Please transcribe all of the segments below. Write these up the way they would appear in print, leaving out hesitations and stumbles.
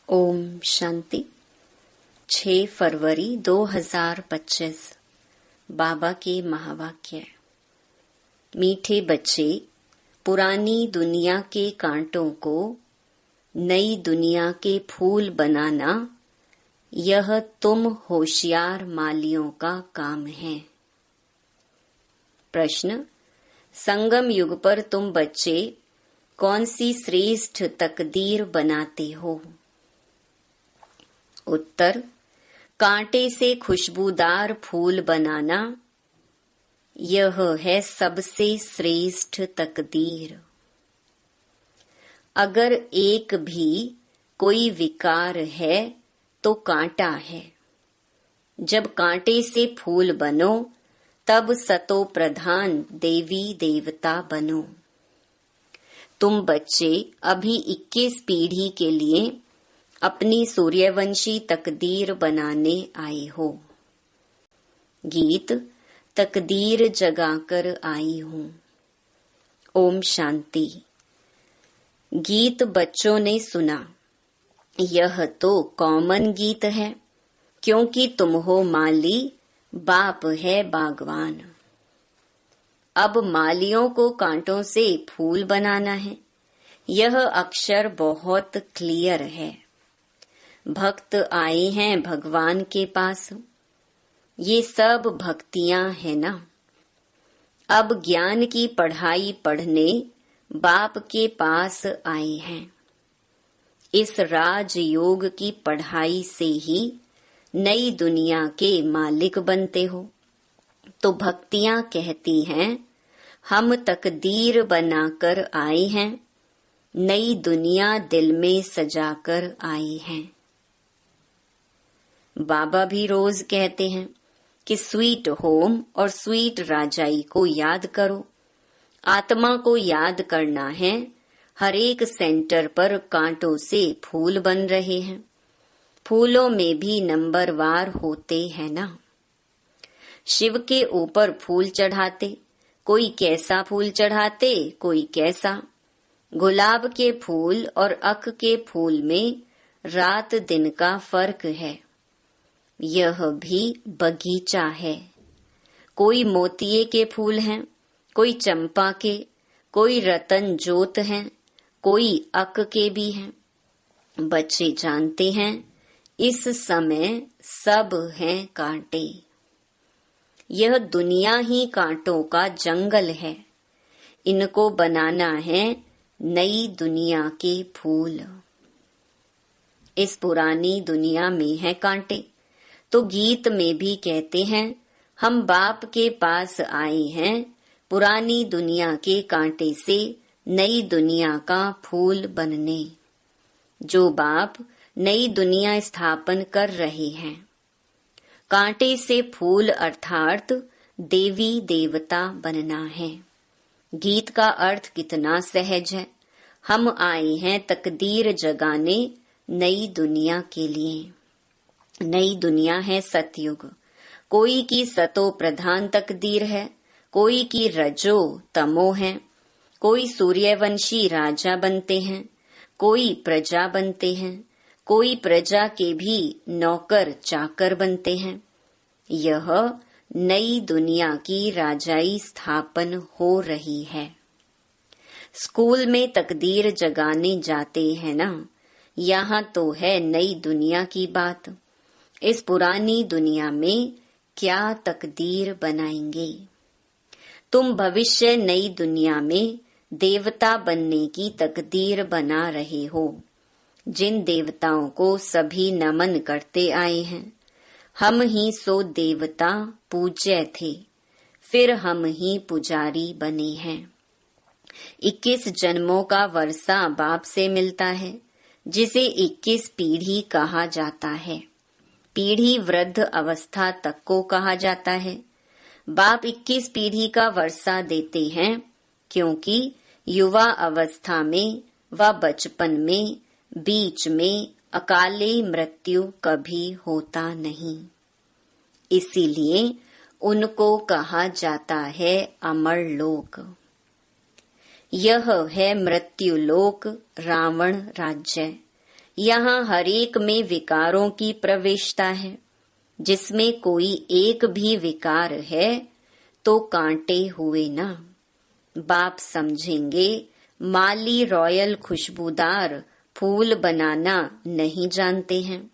ओम शांति। 6 फरवरी 2025 बाबा के महावाक्य। मीठे बच्चे, पुरानी दुनिया के कांटों को नई दुनिया के फूल बनाना, यह तुम होशियार मालियों का काम है। प्रश्न: संगम युग पर तुम बच्चे कौन सी श्रेष्ठ तकदीर बनाते हो? उत्तर: कांटे से खुशबूदार फूल बनाना, यह है सबसे श्रेष्ठ तकदीर। अगर एक भी कोई विकार है तो कांटा है। जब कांटे से फूल बनो तब सतो प्रधान देवी देवता बनो। तुम बच्चे अभी 21 पीढ़ी के लिए अपनी सूर्यवंशी तकदीर बनाने आए हो। गीत: तकदीर जगाकर आई हूँ। ओम शांति। गीत बच्चों ने सुना। यह तो कॉमन गीत है, क्योंकि तुम हो माली, बाप है बागवान। अब मालियों को कांटों से फूल बनाना है। यह अक्षर बहुत क्लियर है। भक्त आए हैं भगवान के पास। ये सब भक्तियां हैं ना। अब ज्ञान की पढ़ाई पढ़ने बाप के पास आए हैं। इस राजयोग की पढ़ाई से ही नई दुनिया के मालिक बनते हो। तो भक्तियां कहती हैं, हम तकदीर बनाकर आए हैं, नई दुनिया दिल में सजाकर आए हैं। बाबा भी रोज कहते हैं कि स्वीट होम और स्वीट राजाई को याद करो। आत्मा को याद करना है। हर एक सेंटर पर कांटों से फूल बन रहे हैं। फूलों में भी नंबरवार होते हैं ना। शिव के ऊपर फूल चढ़ाते, कोई कैसा फूल चढ़ाते, कोई कैसा। गुलाब के फूल और अक के फूल में रात दिन का फर्क है। यह भी बगीचा है। कोई मोतिये के फूल हैं, कोई चंपा के, कोई रतन जोत हैं, कोई अक के भी हैं। बच्चे जानते हैं, इस समय सब हैं कांटे। यह दुनिया ही कांटों का जंगल है। इनको बनाना है नई दुनिया के फूल। इस पुरानी दुनिया में है कांटे। तो गीत में भी कहते हैं, हम बाप के पास आए हैं, पुरानी दुनिया के कांटे से नई दुनिया का फूल बनने। जो बाप नई दुनिया स्थापन कर रहे हैं। कांटे से फूल अर्थात देवी देवता बनना है। गीत का अर्थ कितना सहज है। हम आए हैं तकदीर जगाने नई दुनिया के लिए। नई दुनिया है सतयुग। कोई की सतो प्रधान तकदीर है, कोई की रजो तमो है। कोई सूर्यवंशी राजा बनते हैं, कोई प्रजा बनते हैं, कोई प्रजा के भी नौकर चाकर बनते हैं। यह नई दुनिया की राजाई स्थापन हो रही है। स्कूल में तकदीर जगाने जाते हैं ना। यहाँ तो है नई दुनिया की बात। इस पुरानी दुनिया में क्या तकदीर बनाएंगे? तुम भविष्य नई दुनिया में देवता बनने की तकदीर बना रहे हो। जिन देवताओं को सभी नमन करते आए हैं, हम ही सो देवता पूज्य थे, फिर हम ही पुजारी बने हैं। 21 जन्मों का वर्षा बाप से मिलता है, जिसे 21 पीढ़ी कहा जाता है। पीढ़ी वृद्ध अवस्था तक को कहा जाता है। बाप 21 पीढ़ी का वर्षा देते हैं, क्योंकि युवा अवस्था में व बचपन में बीच में अकाले मृत्यु कभी होता नहीं। इसीलिए उनको कहा जाता है अमर लोक। यह है मृत्यु लोक, रावण राज्य। यहाँ हर एक में विकारों की प्रवेशता है। जिसमें कोई एक भी विकार है तो कांटे हुए ना। बाप समझेंगे माली रॉयल खुशबूदार फूल बनाना नहीं जानते हैं।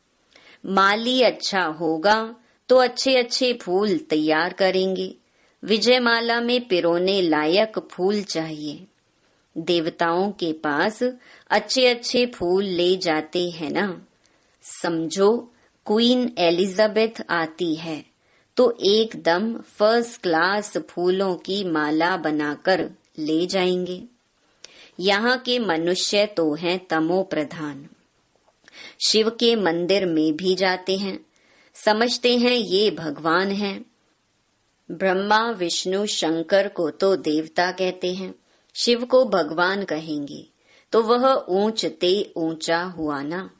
माली अच्छा होगा तो अच्छे अच्छे फूल तैयार करेंगे। विजयमाला में पिरोने लायक फूल चाहिए। देवताओं के पास अच्छे अच्छे फूल ले जाते हैं ना। समझो क्वीन एलिजाबेथ आती है तो एकदम फर्स्ट क्लास फूलों की माला बनाकर ले जाएंगे। यहाँ के मनुष्य तो हैं तमो प्रधान। शिव के मंदिर में भी जाते हैं, समझते हैं ये भगवान हैं। ब्रह्मा विष्णु शंकर को तो देवता कहते हैं, शिव को भगवान कहेंगे तो वह ऊंचते ऊंचा हुआ ना।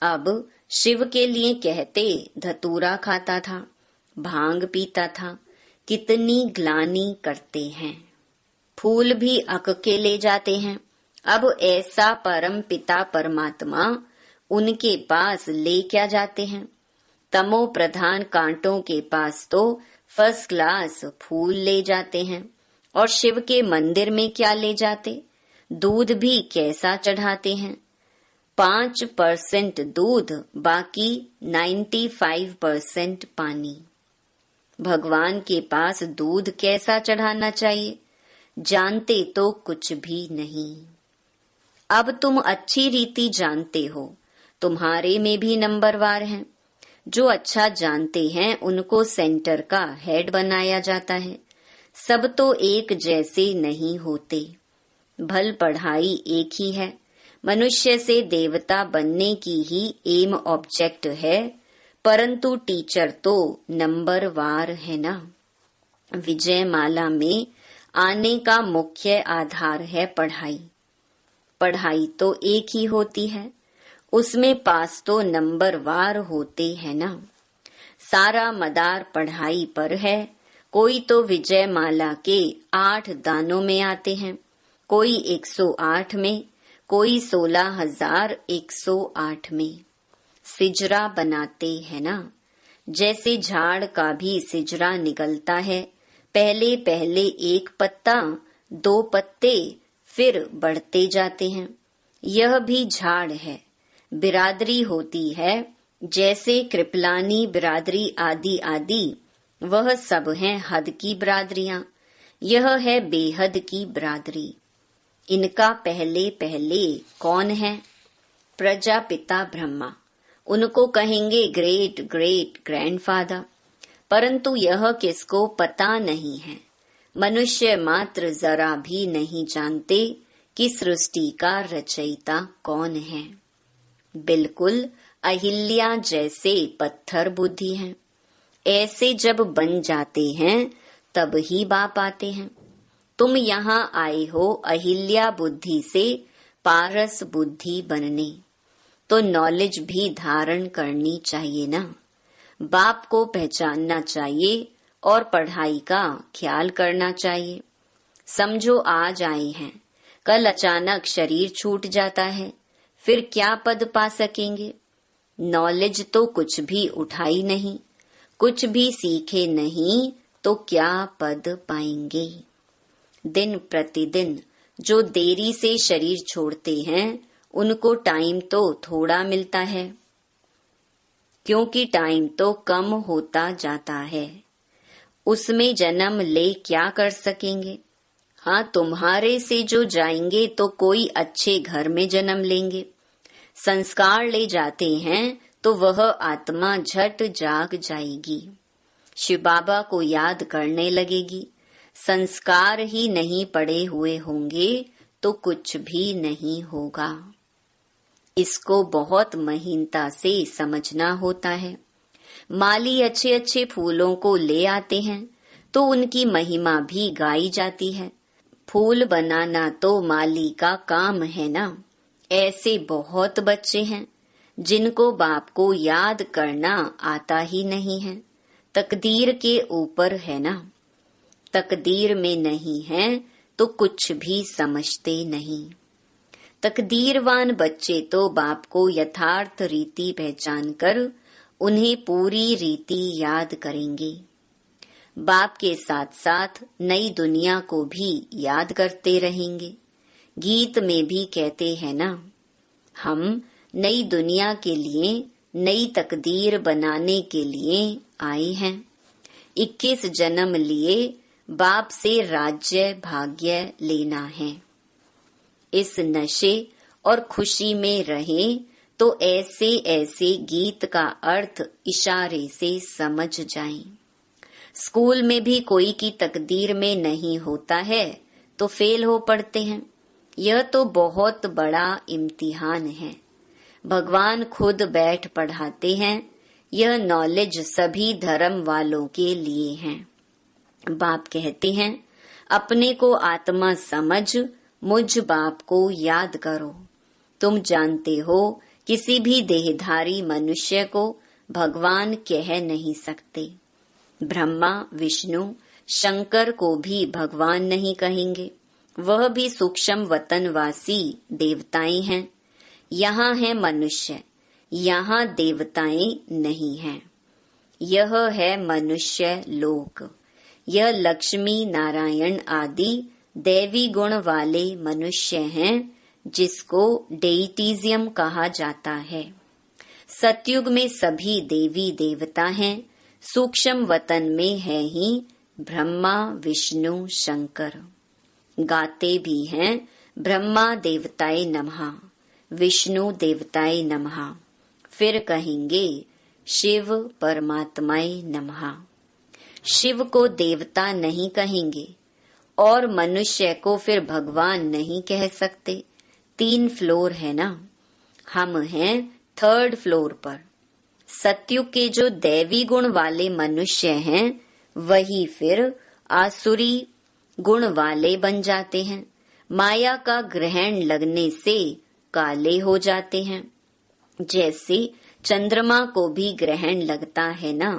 अब शिव के लिए कहते धतूरा खाता था, भांग पीता था, कितनी ग्लानि करते हैं। फूल भी अक के ले जाते हैं। अब ऐसा परम पिता परमात्मा उनके पास ले क्या जाते हैं। तमो प्रधान कांटों के पास तो फर्स्ट क्लास फूल ले जाते हैं। और शिव के मंदिर में क्या ले जाते, दूध भी कैसा चढ़ाते हैं। 5% दूध, बाकी 95% पानी। भगवान के पास दूध कैसा चढ़ाना चाहिए जानते तो कुछ भी नहीं। अब तुम अच्छी रीति जानते हो, तुम्हारे में भी नंबरवार हैं। जो अच्छा जानते हैं उनको सेंटर का हेड बनाया जाता है। सब तो एक जैसे नहीं होते। भल पढ़ाई एक ही है। मनुष्य से देवता बनने की ही एम ऑब्जेक्ट है, परंतु टीचर तो नंबरवार है ना। विजयमाला में आने का मुख्य आधार है पढ़ाई। पढ़ाई तो एक ही होती है, उसमें पास तो नंबरवार होते हैं ना। सारा मदार पढ़ाई पर है। कोई तो विजयमाला के 8 दानों में आते हैं, कोई 108 में, कोई 16,108 में। सिजरा बनाते हैं ना। जैसे झाड़ का भी सिजरा निकलता है, पहले पहले 1 पत्ता, 2 पत्ते, फिर बढ़ते जाते हैं। यह भी झाड़ है। बिरादरी होती है, जैसे कृपलानी बिरादरी आदि आदि, वह सब हैं हद की बिरादरियां। यह है बेहद की बिरादरी। इनका पहले पहले कौन है? प्रजापिता ब्रह्मा। उनको कहेंगे ग्रेट ग्रेट ग्रैंडफादर। परंतु यह किसको पता नहीं है। मनुष्य मात्र जरा भी नहीं जानते कि सृष्टि का रचयिता कौन है। बिल्कुल अहिल्या जैसे पत्थर बुद्धि हैं। ऐसे जब बन जाते हैं तब ही बाप आते हैं। तुम यहाँ आए हो अहिल्या बुद्धि से पारस बुद्धि बनने, तो नॉलेज भी धारण करनी चाहिए ना। बाप को पहचानना चाहिए और पढ़ाई का ख्याल करना चाहिए। समझो आज आए हैं, कल अचानक शरीर छूट जाता है, फिर क्या पद पा सकेंगे। नॉलेज तो कुछ भी उठाई नहीं, कुछ भी सीखे नहीं, तो क्या पद पाएंगे। दिन प्रतिदिन जो देरी से शरीर छोड़ते हैं उनको टाइम तो थोड़ा मिलता है, क्योंकि टाइम तो कम होता जाता है। उसमें जन्म ले क्या कर सकेंगे। हाँ, तुम्हारे से जो जाएंगे तो कोई अच्छे घर में जन्म लेंगे। संस्कार ले जाते हैं तो वह आत्मा झट जाग जाएगी, शिव बाबा को याद करने लगेगी। संस्कार ही नहीं पड़े हुए होंगे तो कुछ भी नहीं होगा। इसको बहुत महीनता से समझना होता है। माली अच्छे अच्छे फूलों को ले आते हैं तो उनकी महिमा भी गाई जाती है। फूल बनाना तो माली का काम है ना। ऐसे बहुत बच्चे हैं जिनको बाप को याद करना आता ही नहीं है। तकदीर के ऊपर है ना। तकदीर में नहीं है तो कुछ भी समझते नहीं। तकदीरवान बच्चे तो बाप को यथार्थ रीति पहचान कर उन्हें पूरी रीति याद करेंगे। बाप के साथ साथ नई दुनिया को भी याद करते रहेंगे। गीत में भी कहते हैं ना, हम नई दुनिया के लिए नई तकदीर बनाने के लिए आए हैं। 21 जन्म लिए बाप से राज्य भाग्य लेना है। इस नशे और खुशी में रहें तो ऐसे ऐसे गीत का अर्थ इशारे से समझ जाएं। स्कूल में भी कोई की तकदीर में नहीं होता है तो फेल हो पड़ते हैं। यह तो बहुत बड़ा इम्तिहान है। भगवान खुद बैठ पढ़ाते हैं। यह नॉलेज सभी धर्म वालों के लिए है। बाप कहते हैं, अपने को आत्मा समझ मुझ बाप को याद करो। तुम जानते हो किसी भी देहधारी मनुष्य को भगवान कह नहीं सकते। ब्रह्मा विष्णु शंकर को भी भगवान नहीं कहेंगे। वह भी सूक्ष्म वतनवासी देवताएं हैं। यहाँ है मनुष्य, यहाँ देवताएं नहीं हैं। यह है मनुष्य लोक। यह लक्ष्मी नारायण आदि दैवी गुण वाले मनुष्य हैं जिसको डेइटिज्म कहा जाता है। सतयुग में सभी देवी देवता हैं। सूक्ष्म वतन में है ही ब्रह्मा विष्णु शंकर। गाते भी हैं ब्रह्मा देवताय नमः, विष्णु देवताय नमः, फिर कहेंगे शिव परमात्माय नमः। शिव को देवता नहीं कहेंगे और मनुष्य को फिर भगवान नहीं कह सकते। 3 फ्लोर है ना, हम हैं 3rd फ्लोर पर। सतयुग के जो दैवी गुण वाले मनुष्य हैं वही फिर आसुरी गुण वाले बन जाते हैं। माया का ग्रहण लगने से काले हो जाते हैं। जैसे चंद्रमा को भी ग्रहण लगता है ना,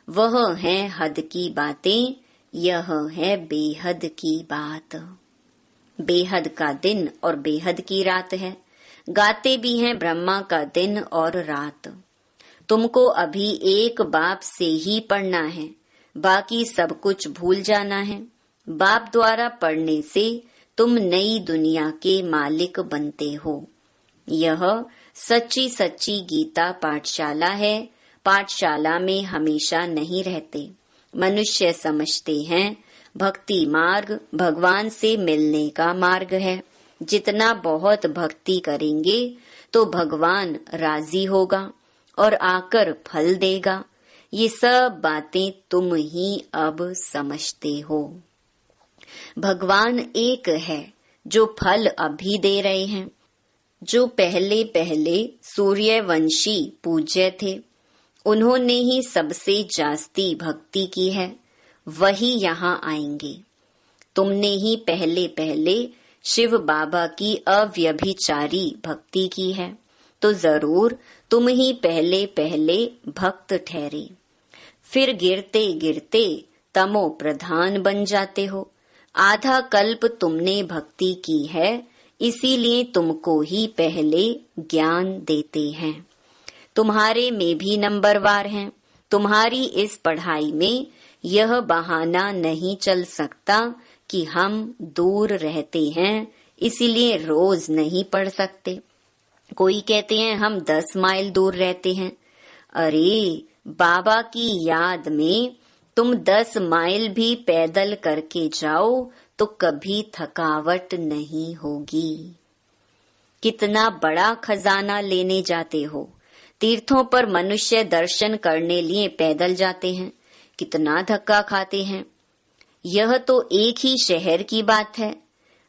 वह है हद की बातें, यह है बेहद की बात। बेहद का दिन और बेहद की रात है। गाते भी हैं ब्रह्मा का दिन और रात। तुमको अभी एक बाप से ही पढ़ना है, बाकी सब कुछ भूल जाना है। बाप द्वारा पढ़ने से तुम नई दुनिया के मालिक बनते हो। यह सच्ची सच्ची गीता पाठशाला है। पाठशाला में हमेशा नहीं रहते। मनुष्य समझते हैं भक्ति मार्ग भगवान से मिलने का मार्ग है। जितना बहुत भक्ति करेंगे तो भगवान राजी होगा और आकर फल देगा। ये सब बातें तुम ही अब समझते हो। भगवान एक है जो फल अभी दे रहे हैं। जो पहले पहले सूर्यवंशी पूज्य थे, उन्होंने ही सबसे जास्ती भक्ति की है, वही यहाँ आएंगे। तुमने ही पहले पहले शिव बाबा की अव्यभिचारी भक्ति की है, तो जरूर तुम ही पहले पहले भक्त ठहरे। फिर गिरते गिरते तमो प्रधान बन जाते हो। आधा कल्प तुमने भक्ति की है, इसीलिए तुमको ही पहले ज्ञान देते हैं। तुम्हारे में भी नंबरवार हैं। तुम्हारी इस पढ़ाई में यह बहाना नहीं चल सकता कि हम दूर रहते हैं, इसीलिए रोज नहीं पढ़ सकते। कोई कहते हैं हम 10 माइल दूर रहते हैं। अरे बाबा की याद में तुम 10 माइल भी पैदल करके जाओ तो कभी थकावट नहीं होगी। कितना बड़ा खजाना लेने जाते हो। तीर्थों पर मनुष्य दर्शन करने लिए पैदल जाते हैं, कितना धक्का खाते हैं। यह तो एक ही शहर की बात है।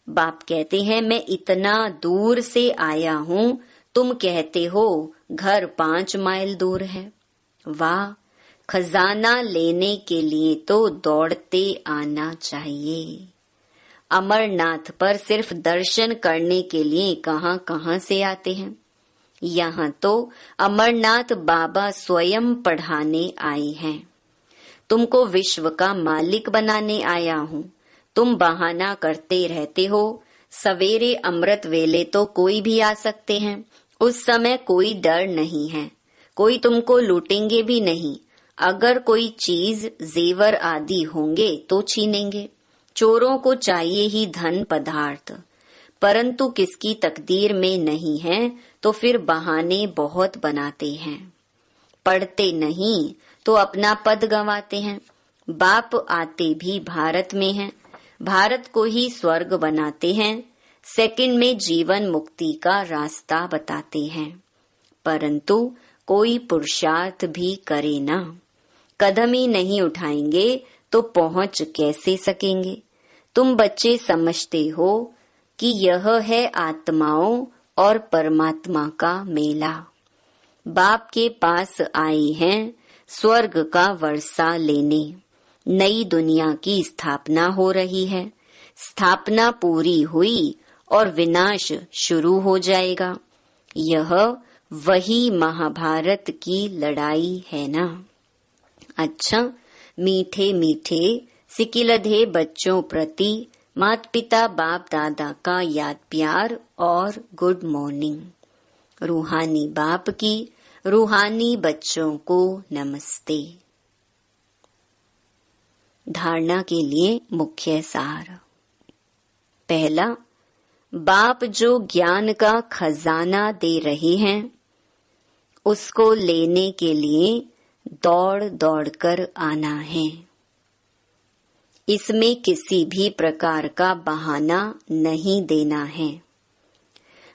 बाप कहते हैं मैं इतना दूर से आया हूँ, तुम कहते हो घर 5 माइल दूर है। वाह, खजाना लेने के लिए तो दौड़ते आना चाहिए। अमरनाथ पर सिर्फ दर्शन करने के लिए कहाँ कहाँ से आते हैं। यहाँ तो अमरनाथ बाबा स्वयं पढ़ाने आए हैं। तुमको विश्व का मालिक बनाने आया हूँ। तुम बहाना करते रहते हो, सवेरे अमृत वेले तो कोई भी आ सकते हैं। उस समय कोई डर नहीं है, कोई तुमको लूटेंगे भी नहीं। अगर कोई चीज जेवर आदि होंगे तो छीनेंगे। चोरों को चाहिए ही धन पदार्थ, परंतु किसकी तकदीर में नहीं है तो फिर बहाने बहुत बनाते हैं। पढ़ते नहीं तो अपना पद गंवाते हैं। बाप आते भी भारत में हैं, भारत को ही स्वर्ग बनाते हैं। सेकंड में जीवन मुक्ति का रास्ता बताते हैं, परंतु कोई पुरुषार्थ भी करे ना। कदम ही नहीं उठाएंगे तो पहुंच कैसे सकेंगे। तुम बच्चे समझते हो कि यह है आत्माओं और परमात्मा का मेला। बाप के पास आए हैं स्वर्ग का वर्षा लेने। नई दुनिया की स्थापना हो रही है। स्थापना पूरी हुई और विनाश शुरू हो जाएगा। यह वही महाभारत की लड़ाई है ना। अच्छा, मीठे मीठे सिकिलधे बच्चों प्रति माता पिता बाप दादा का याद प्यार और गुड मॉर्निंग। रूहानी बाप की रूहानी बच्चों को नमस्ते। धारणा के लिए मुख्य सार। पहला, बाप जो ज्ञान का खजाना दे रहे हैं उसको लेने के लिए दौड़ दौड़ कर आना है। इसमें किसी भी प्रकार का बहाना नहीं देना है।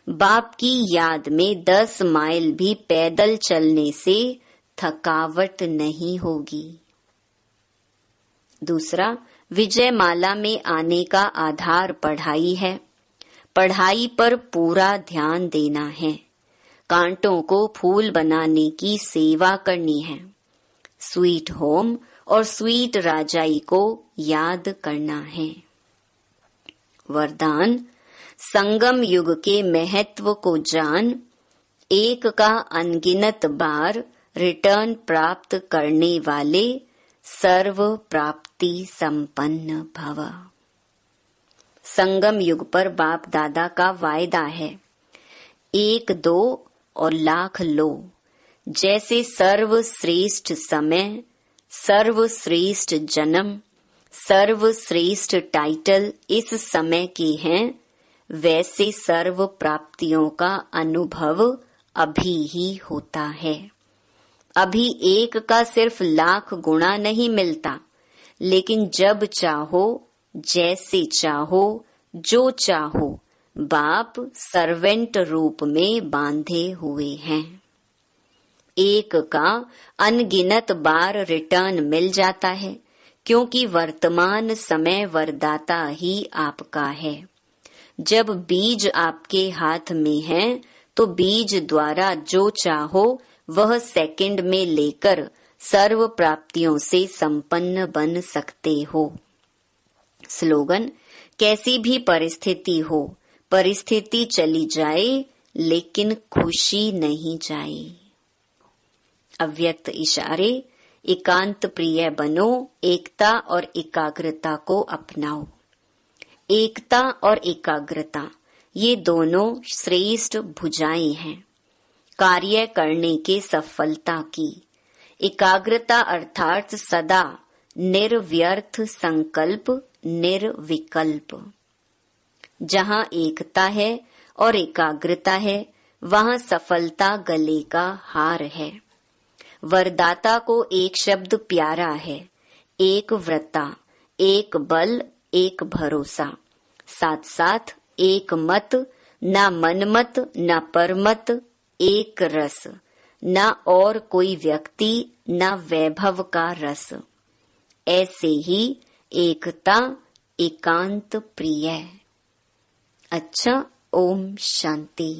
बाप की याद में 10 माइल भी पैदल चलने से थकावट नहीं होगी। दूसरा, विजयमाला में आने का आधार पढ़ाई है। पढ़ाई पर पूरा ध्यान देना है। कांटों को फूल बनाने की सेवा करनी है। स्वीट होम और स्वीट राजाई को याद करना है। वरदान, संगम युग के महत्व को जान, एक का अनगिनत बार रिटर्न प्राप्त करने वाले सर्व प्राप्ति संपन्न भव। संगम युग पर बाप दादा का वायदा है, 1 2 और लाख लो। जैसे सर्वश्रेष्ठ समय, सर्वश्रेष्ठ जन्म, सर्वश्रेष्ठ टाइटल इस समय के हैं, वैसे सर्व प्राप्तियों का अनुभव अभी ही होता है। अभी 1 का सिर्फ लाख गुणा नहीं मिलता, लेकिन जब चाहो, जैसे चाहो, जो चाहो, बाप सर्वेंट रूप में बांधे हुए हैं। 1 का अनगिनत बार रिटर्न मिल जाता है, क्योंकि वर्तमान समय वरदाता ही आपका है। जब बीज आपके हाथ में है तो बीज द्वारा जो चाहो वह सेकंड में लेकर सर्व प्राप्तियों से संपन्न बन सकते हो। स्लोगन, कैसी भी परिस्थिति हो, परिस्थिति चली जाए लेकिन खुशी नहीं जाए। अव्यक्त इशारे, एकांत प्रिय बनो, एकता और एकाग्रता को अपनाओ। एकता और एकाग्रता ये दोनों श्रेष्ठ भुजाएं हैं कार्य करने के सफलता की। एकाग्रता अर्थात सदा निर्व्यर्थ संकल्प, निर्विकल्प। जहाँ एकता है और एकाग्रता है वहाँ सफलता गले का हार है। वरदाता को एक शब्द प्यारा है, एक व्रता, एक बल, एक भरोसा, साथ साथ एक मत, न मनमत न परमत, एक रस, न और कोई व्यक्ति न वैभव का रस। ऐसे ही एकता एकांत प्रिय। अच्छा, ओम शांति।